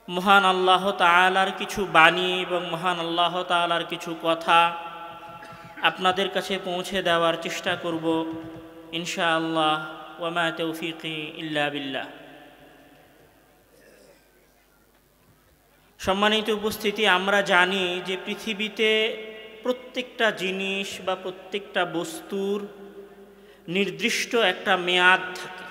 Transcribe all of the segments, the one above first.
মহান আল্লাহ তাআলার কিছু বাণী এবং মহান আল্লাহ তাআলার কিছু কথা আপনাদের কাছে পৌঁছে দেওয়ার চেষ্টা করব ইনশাআল্লাহ। ওয়া মা তৌফিকি ইল্লা বিল্লাহ। সম্মানিত উপস্থিতি, আমরা জানি যে পৃথিবীতে প্রত্যেকটা জিনিস বা প্রত্যেকটা বস্তুর নির্দিষ্ট একটা মেয়াদ থাকে।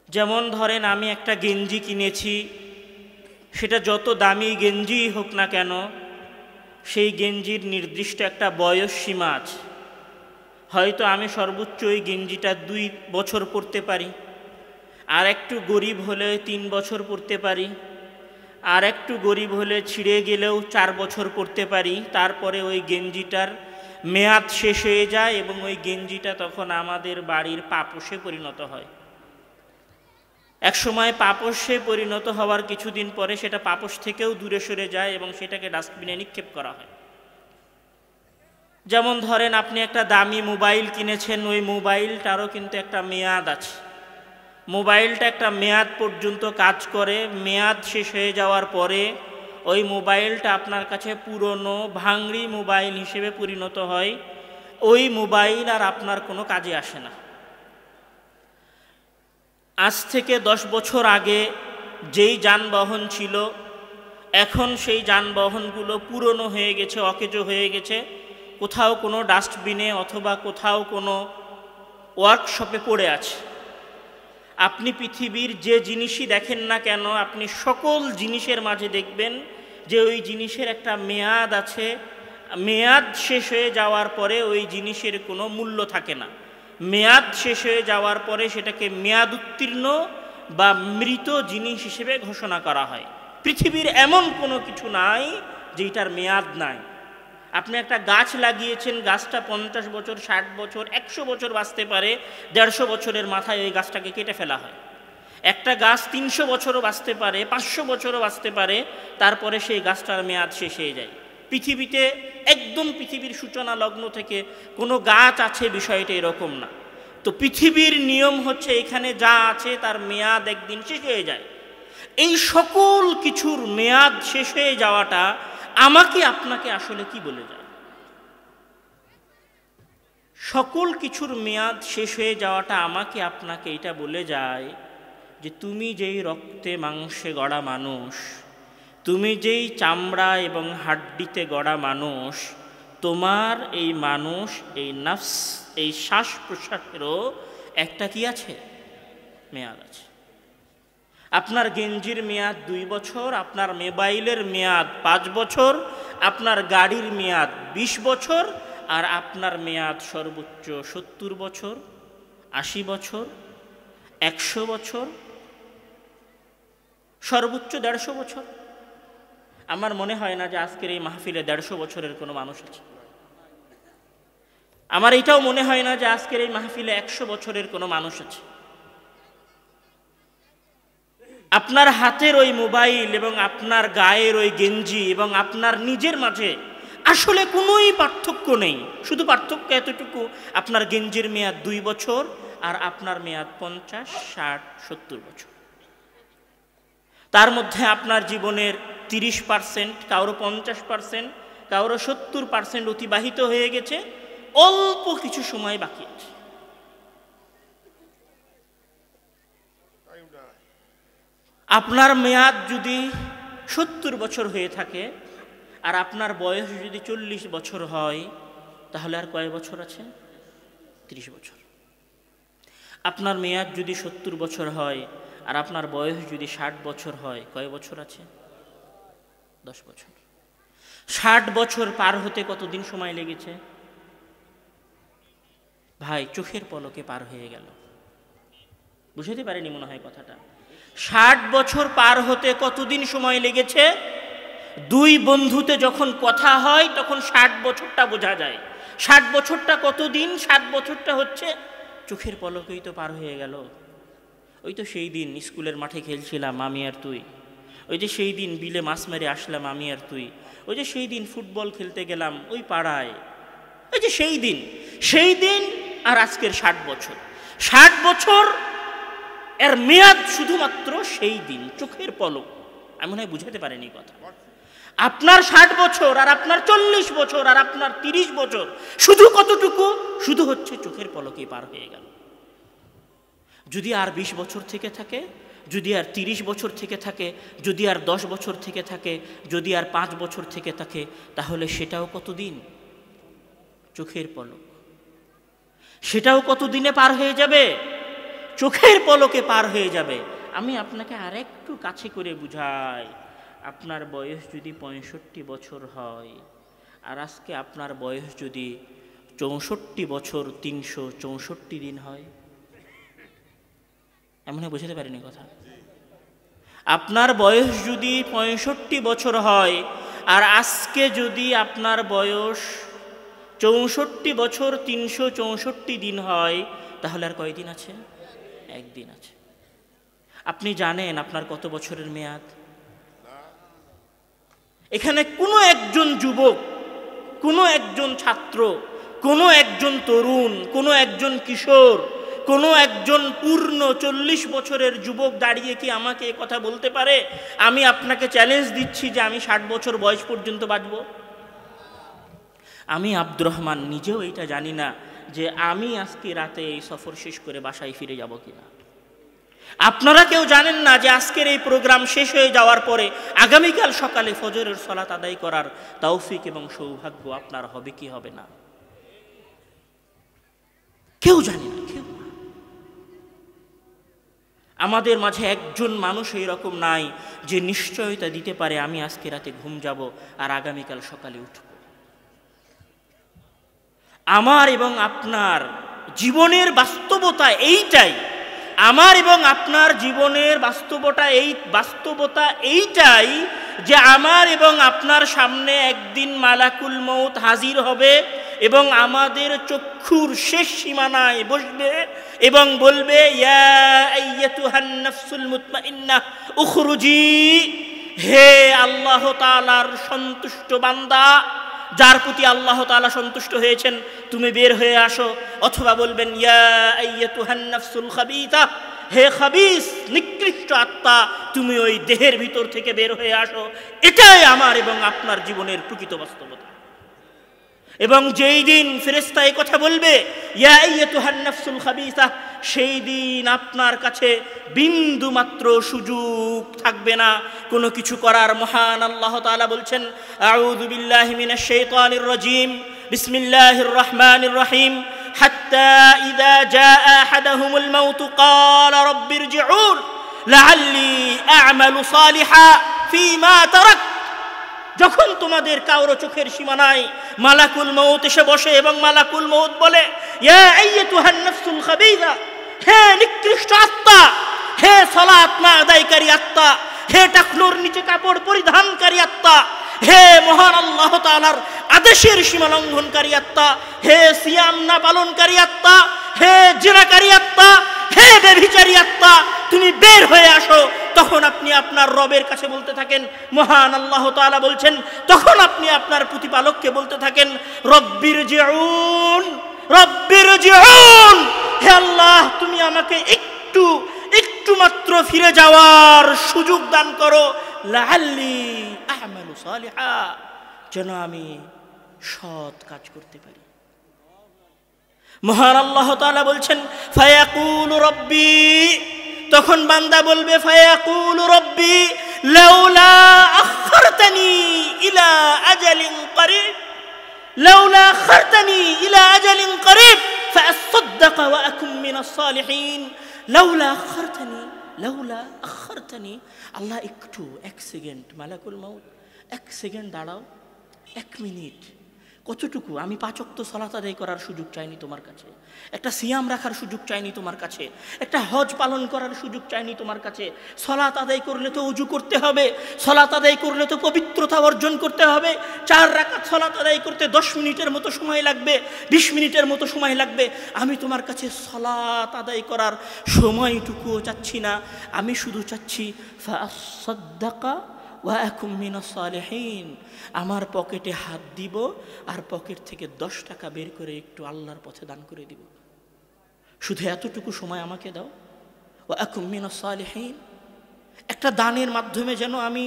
যেমন ধরেন, আমি একটা গেঞ্জি কিনেছি, সেটা যত দামি গেঞ্জিই হোক না কেন, সেই গেঞ্জির নির্দিষ্ট একটা বয়স সীমা আছে। হয়তো আমি সর্বোচ্চ ওই গেঞ্জিটা 2 বছর পরতে পারি, আর একটু গরিব হলে 3 বছর পরতে পারি, আর একটু গরিব হলে ছিঁড়ে গেলেও 4 বছর পরতে পারি। তারপরে ওই গেঞ্জিটার মেয়াদ শেষ হয়ে যায় এবং ওই গেঞ্জিটা তখন আমাদের বাড়ির পাপোশে পরিণত হয়। একসময় পাপোশে পরিণত হওয়ার কিছুদিন পরে সেটা পাপোশ থেকেও দূরে সরে যায় এবং সেটাকে ডাস্টবিনে নিক্ষেপ করা হয়। যেমন ধরেন, আপনি একটা দামি মোবাইল কিনেছেন, ওই মোবাইলটারও কিন্তু একটা মেয়াদ আছে। মোবাইলটা একটা মেয়াদ পর্যন্ত কাজ করে, মেয়াদ শেষ হয়ে যাওয়ার পরে ওই মোবাইলটা আপনার কাছে পুরনো ভাঙড়ি মোবাইল হিসেবে পরিণত হয়। ওই মোবাইল আর আপনার কোনো কাজে আসে না। আজ থেকে 10 বছর আগে যেই যানবাহন ছিল, এখন সেই যানবাহনগুলো পুরনো হয়ে গেছে, অকেজো হয়ে গেছে, কোথাও কোনো ডাস্টবিনে অথবা কোথাও কোনো ওয়ার্কশপে পড়ে আছে। আপনি পৃথিবীর যে জিনিসই দেখেন না কেন, আপনি সকল জিনিসের মাঝে দেখবেন যে ওই জিনিসের একটা মেয়াদ আছে। মেয়াদ শেষ হয়ে যাওয়ার পরে ওই জিনিসের কোনো মূল্য থাকে না। মেয়াদ শেষ হয়ে যাওয়ার পরে সেটাকে মেয়াদ উত্তীর্ণ বা মৃত জিনিস হিসেবে ঘোষণা করা হয়। পৃথিবীর এমন কোনো কিছু নাই যেটার মেয়াদ নাই। আপনি একটা গাছ লাগিয়েছেন, গাছটা 50 বছর, 60 বছর, 100 বছর বাঁচতে পারে, 150 বছরের মাথায় ওই গাছটাকে কেটে ফেলা হয়। একটা গাছ 300 বছরও বাঁচতে পারে, 500 বছরও বাঁচতে পারে, তারপরে সেই গাছটার মেয়াদ শেষ হয়ে যায়। পৃথিবীতে একদম পৃথিবীর সূচনা লগ্ন থেকে কোনো গাছ আছে বিষয়টা এরকম না। তো পৃথিবীর নিয়ম হচ্ছে, এখানে যা আছে তার মেয়াদ একদিন শেষ হয়ে যায়। এই সকল কিছুর মেয়াদ শেষ হয়ে যাওয়াটা আমাকে আপনাকে আসলে কি বলে যায়? সকল কিছুর মেয়াদ শেষ হয়ে যাওয়াটা আমাকে আপনাকে এটা বলে যায় যে তুমি যেই রক্তে মাংসে গড়া মানুষ, তুমি যেই চামড়া এবং হাড্ডিতে গড়া মানুষ, তোমার এই মানুষ, এই নফস, এই শ্বাস প্রশ্বাসেরও একটা কি আছে? মেয়াদ আছে। আপনার গেঞ্জির মেয়াদ 2 বছর, আপনার মোবাইলের মেয়াদ 5 বছর, আপনার গাড়ির মেয়াদ 20 বছর, আর আপনার মেয়াদ সর্বোচ্চ 70 বছর, 80 বছর, 100 বছর, সর্বোচ্চ 150 বছর। আমার মনে হয় না যে আজকের এই মাহফিলে 150 বছরের কোনো মানুষ আছে। আমার এটাও মনে হয় না যে আজকের এই মাহফিলে 100 বছরের কোনো মানুষ আছে। আপনার হাতের ওই মোবাইল এবং আপনার গায়ের ওই গেঞ্জি এবং আপনার নিজের মাঝে আসলে কোনোই পার্থক্য নেই। শুধু পার্থক্য এতটুকু, আপনার গেঞ্জির মেয়াদ 2 বছর আর আপনার মেয়াদ 50, 60, 70 বছর। তার মধ্যে আপনার জীবনের 30%, কারো 50%, কারো 70% অতিবাহিত হয়ে গেছে, অল্প কিছু সময় বাকি আছে। আপনার মেয়াদ যদি 70 বছর হয়ে থাকে আর আপনার বয়স যদি 40 বছর হয়, তাহলে আর কয় বছর আছে? 30 বছর। আপনার মেয়াদ যদি 70 বছর হয় আর আপনার বয়স যদি 60 বছর হয়, কয় বছর আছে? 10 বছর। 60 বছর পার হতে কতদিন সময় লেগেছে? ভাই, চোখের পলকে পার হয়ে গেল। বুঝতে পারেনি মনে হয় কথাটা। 60 বছর পার হতে কতদিন সময় লেগেছে? 2 বন্ধুতে যখন কথা হয় তখন 60 বছরটা বোঝা যায়। 60 বছরটা কতদিন? 7 বছরটা হচ্ছে চোখের পলকেই তো পার হয়ে গেল। ওই তো সেই দিন স্কুলের মাঠে খেলছিলাম আমি আর তুই, ওই যে সেই দিন বিলে মাছ মেরে আসলাম আমি আর তুই, ওই যে সেই দিন ফুটবল খেলতে গেলাম ওই পাড়ায়, ওই যে সেই দিন আর আজকের 60 বছর। 60 বছর এর মেয়াদ শুধুমাত্র সেই দিন, চোখের পলক। আমি মনে হয় বুঝাতে পারিনি কথা। আপনার 60 বছর আর আপনার 40 বছর আর আপনার 30 বছর শুধু কতটুকু? শুধু হচ্ছে চোখের পলকে পার হয়ে গেল। যদি আর 20 বছর থেকে থাকে, যদি আর 30 বছর থেকে থাকে, যদি আর 10 বছর থেকে থাকে, যদি আর 5 বছর থেকে থাকে, তাহলে সেটাও কতদিন? চোখের পলক। সেটাও কতদিনে পার হয়ে যাবে? চোখের পলকে পার হয়ে যাবে। আমি আপনাকে আরেকটু কাছে করে বুঝাই। আপনার বয়স যদি 65 বছর হয়, আর আজকে আপনার বয়স যদি 64 বছর 364 দিন হয়, এমন বোঝাতে পারিনি কথা। আপনার বয়স যদি 65 বছর হয়, আর আজকে যদি আপনার বয়স 64 বছর 364 দিন হয়, তাহলে আর কয়দিন আছে? একদিন আছে। আপনি জানেন আপনার কত বছরের মেয়াদ? এখানে কোনো একজন যুবক, কোনো একজন ছাত্র, কোনো একজন তরুণ, কোনো একজন কিশোর, কোনো একজন পূর্ণ 40 বছরের যুবক দাঁড়িয়ে কি আমাকে কথা বলতে পারে আমি আপনাকে চ্যালেঞ্জ দিচ্ছি যে আমি 60 বছর বয়স পর্যন্ত বাঁচব? আমি আব্দুর রহমান নিজেও এটা জানি না যে আমি আজকে রাতে এই সফর শেষ করে বাসায় ফিরে যাব কিনা। আপনারা কেউ জানেন না যে আজকের এই প্রোগ্রাম শেষ হয়ে যাওয়ার পরে আগামীকাল সকালে ফজরের সালাত আদায় করার তৌফিক এবং সৌভাগ্য আপনার হবে কি হবে না। কেউ জানে না, কেউ না। আমাদের মাঝে একজন মানুষ এইরকম নাই যে নিশ্চয়তা দিতে পারে আমি আজকে রাতে ঘুম যাব আর আগামীকাল সকালে উঠব। আমার এবং আপনার জীবনের বাস্তবতা এইটাই। আমার এবং আপনার জীবনের বাস্তবতা এইটাই যে আমার এবং আপনার সামনে একদিন মালাকুল মউত হাজির হবে এবং আমাদের চক্ষুর শেষ সীমানায় বসবে এবং বলবে, ইয়া আইয়াতুহান নাফসুল মুতমাইন্নাহ উখরুজি, হে আল্লাহ তাআলার সন্তুষ্ট বান্দা, যার প্রতি আল্লাহ তাআলা সন্তুষ্ট হয়েছেন, তুমি বের হয়ে আসো। অথবা বলবেন, ইয়া আইয়াতুহান নাফসুল খাবিসা, হে খাবিস নিকৃষ্ট আত্মা, তুমি ওই দেহের ভিতর থেকে বের হয়ে আসো। এটাই আমার এবং আপনার জীবনের প্রকৃত বাস্তবতা। এবং যেই দিন ফেরেশতা এই কথা বলবে, ইয়া আইয়াতুহান নাফসুল খাবিসা, সেই দিন আপনার কাছে বিন্দু মাত্র সুযোগ থাকবে না কোনো কিছু করার। মহান আল্লাহ তাআলা বলছেন, আউযু বিল্লাহি মিনাশ শাইতানির রাজীম, বিসমিল্লাহির রহমানির রহিম, হাত্তা ইযা জাআ আহাদাহুমুল মাউত ক্বালা রাব্বিরজিউন লাআল্লি আ'মালু সালিহান ফীমা তারাক। যখন তোমাদের কারো চোখের সীমানায় মালাকুল মউত এসে বসে এবং মালাকুল মউত বলে, ইয়া আইয়াতুহান নাফসুল খাবিসা, হে নিকৃষ্ট আত্মা, হে সালাত না আদায়কারী আত্মা, হে টাকনুর নিচে কাপড় পরিধানকারী আত্মা, হে মহান আল্লাহ তাআলার আদেশের সীমা লঙ্ঘনকারী আত্মা, হে সিয়াম না পালনকারী আত্মা, হে জিনাকারী আত্মা, হে ব্যভিচারী আত্মা, তুমি বের হয়ে আসো। তখন আপনি আপনার রবের কাছে বলতে থাকেন, মহান আল্লাহ তাআলা বলছেন, তখন আপনি আপনার প্রতিপালককে বলতে থাকেন, রব্বিরজিউন, রব্বিরজিউন, হে আল্লাহ তুমি আমাকে একটু মাত্র ফিরে যাওয়ার সুযোগ দান করো, লাআল্লি আ'মালু সালিহান, যেন আমি সৎ কাজ করতে পারি। মহান আল্লাহ তাআলা বলছেন, ফায়াকুলু রব্বি, তখন বান্দা বলবে, ফায়াকুলু রব্বি লাউলা আখারতানি ইলা আজালিন করিব, লাউলা আখারতানি ইলা আজালিন করিব ফাআসাদদাক ওয়া আকুম মিনাস সালিহিন। লাউলা আখারতানি, আল্লাহ একটু, 1 সেকেন্ড, মালাকুল মউত 1 সেকেন্ড দাঁড়াও, 1 মিনিট। কতটুকু? আমি 5 ওয়াক্ত সালাত আদায় করার সুযোগ চাইনি তোমার কাছে, একটা সিয়াম রাখার সুযোগ চাইনি তোমার কাছে, একটা হজ পালন করার সুযোগ চাইনি তোমার কাছে। সালাত আদায় করলে তো ওযু করতে হবে, সালাত আদায় করলে তো পবিত্রতা অর্জন করতে হবে। 4 রাকাত সালাত আদায় করতে 10 মিনিটের মতো সময় লাগবে, 20 মিনিটের মতো সময় লাগবে। আমি তোমার কাছে সালাত আদায় করার সময়টুকুও চাচ্ছি না, আমি শুধু চাচ্ছি ফাআসাদদাকা ওয়া আকুম মিনাস সালিহিন, আমার পকেটে হাত দিব আর পকেট থেকে 10 টাকা বের করে একটু আল্লাহর পথে দান করে দিব। শুধু এতটুকু সময় আমাকে দাও। ওয়া আকুম মিনাস সালিহিন, একটা দানের মাধ্যমে যেন আমি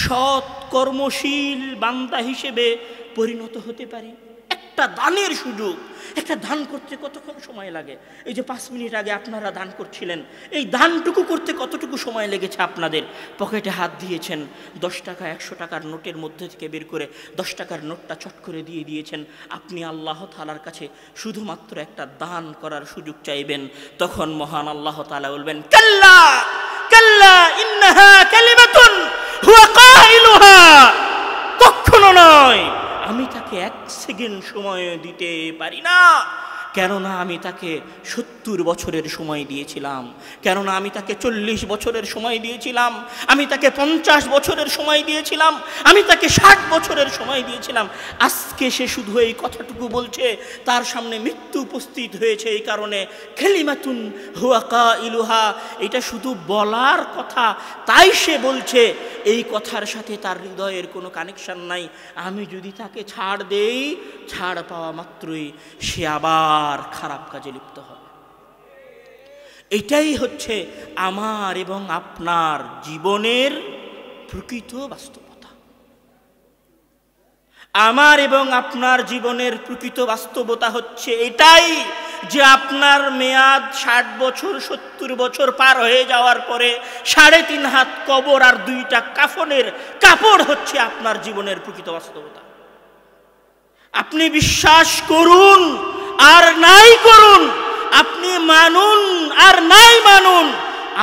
সৎ কর্মশীল বান্দা হিসেবে পরিণত হতে পারি। একটা দানের সুযোগ, একটা দান করতে কতক্ষণ সময় লাগে? এই যে 5 মিনিট আগে আপনারা দান করছিলেন, এই দানটুকু করতে কতটুকু সময় লেগেছে আপনাদের? পকেটে হাত দিয়েছেন, 10 টাকা 100 টাকার নোটের মধ্যে থেকে বের করে 10 টাকার নোটটা চট করে দিয়ে দিয়েছেন। আপনি আল্লাহ তাআলার কাছে শুধুমাত্র একটা দান করার সুযোগ চাইবেন, তখন মহান আল্লাহ তাআলা বলবেন, কাল্লা কাল্লা ইন্নাহা কালিমাতুন হুয়া কাইলুহা, কখনো নয়, আমি তাকে 1 সেকেন্ড সময় দিতে পারি না। কেননা আমি তাকে 70 বছরের সময় দিয়েছিলাম, কেননা আমি তাকে 40 বছরের সময় দিয়েছিলাম, আমি তাকে 50 বছরের সময় দিয়েছিলাম, আমি তাকে 60 বছরের সময় দিয়েছিলাম। আজকে সে শুধু এই কথাটুকু বলছে, তার সামনে মৃত্যু উপস্থিত হয়েছে, এই কারণে কালিমাতুন হুয়া কাইলুহা, এটা শুধু বলার কথা, তাই সে বলছে। এই কথার সাথে তার হৃদয়ের কোনো কানেকশন নাই। আমি যদি তাকে ছাড় দেই, ছাড় পাওয়া মাত্রই সে আবার খারাপ কাজে লিপ্ত হবে। এটাই হচ্ছে আমার এবং আপনার জীবনের প্রকৃত বাস্তবতা। আমার এবং আপনার জীবনের প্রকৃত বাস্তবতা হচ্ছে এটাই যে আপনার মেয়াদ 60 বছর 70 বছর পার হয়ে যাওয়ার পরে 3.5 হাত কবর আর 2টা কাফনের কাপড় হচ্ছে আপনার জীবনের প্রকৃত বাস্তবতা। আপনি বিশ্বাস করুন আর নাই করুন, আপনি মানুন আর নাই মানুন,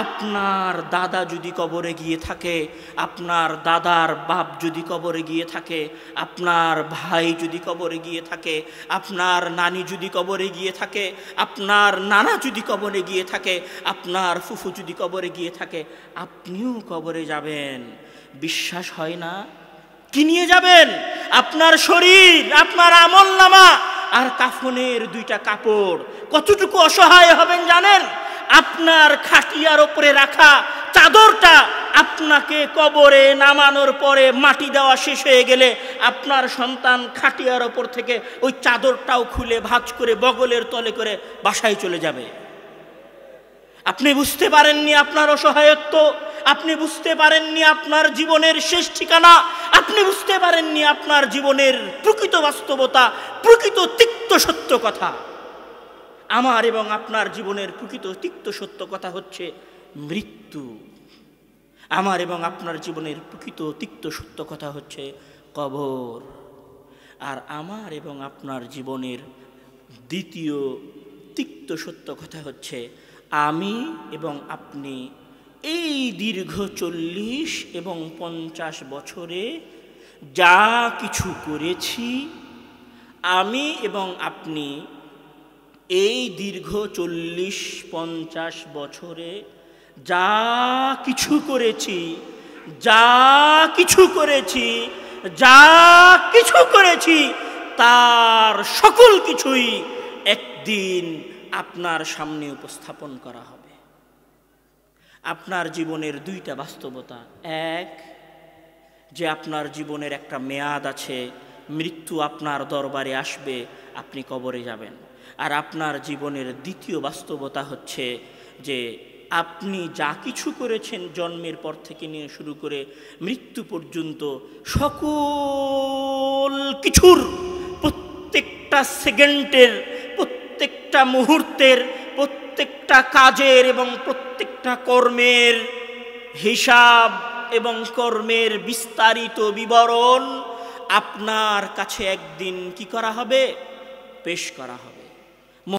আপনার দাদা যদি কবরে গিয়ে থাকে, আপনার দাদার বাপ যদি কবরে গিয়ে থাকে, আপনার ভাই যদি কবরে গিয়ে থাকে, আপনার নানি যদি কবরে গিয়ে থাকে, আপনার নানা যদি কবরে গিয়ে থাকে, আপনার ফুফু যদি কবরে গিয়ে থাকে, আপনিও কবরে যাবেন। বিশ্বাস হয় না? কি নিয়ে যাবেন? আপনার শরীর, আপনার আমলনামা আর কাফনের 2টা কাপড়। কতটুকু অসহায় হবেন জানেন? আপনার খাটিয়ার উপরে রাখা চাদরটা আপনাকে কবরে নামানোর পরে মাটি দেওয়া শেষ হয়ে গেলে আপনার সন্তান খাটিয়ার ওপর থেকে ওই চাদরটাও খুলে ভাঁজ করে বগলের তলে করে বাসায় চলে যাবে। আপনি বুঝতে পারেননি আপনার অসহায়ত্ব, আপনি বুঝতে পারেননি আপনার জীবনের শেষ ঠিকানা, আপনি বুঝতে পারেননি আপনার জীবনের প্রকৃত বাস্তবতা, প্রকৃত তিক্ত সত্য কথা। আমার এবং আপনার জীবনের প্রকৃত তিক্ত সত্য কথা হচ্ছে মৃত্যু। আমার এবং আপনার জীবনের প্রকৃত তিক্ত সত্য কথা হচ্ছে কবর। আর আমার এবং আপনার জীবনের দ্বিতীয় তিক্ত সত্য কথা হচ্ছে আমি এবং আপনি এই দীর্ঘ 40 এবং 50 বছরে যা কিছু করেছি, আমি এবং আপনি এই দীর্ঘ 40-50 বছরে যা কিছু করেছি, যা কিছু করেছি, যা কিছু করেছি, তার সকল কিছুই একদিন আপনার সামনে উপস্থাপন করা হবে। আপনার জীবনের 2টা বাস্তবতা, এক যে আপনার জীবনের একটা মেয়াদ আছে, মৃত্যু আপনার দরবারে আসবে, আপনি কবরে যাবেন। আর আপনার জীবনের দ্বিতীয় বাস্তবতা হচ্ছে যে আপনি যা কিছু করেছেন জন্মের পর থেকে নিয়ে শুরু করে মৃত্যু পর্যন্ত সকল কিছুর, প্রত্যেকটা সেকেন্ডের, প্রত্যেকটা মুহূর্তের, প্রত্যেকটা কাজের এবং প্রত্যেকটা কর্মের হিসাব এবং কর্মের বিস্তারিত বিবরণ আপনার কাছে একদিন কি করা হবে? পেশ করা হবে।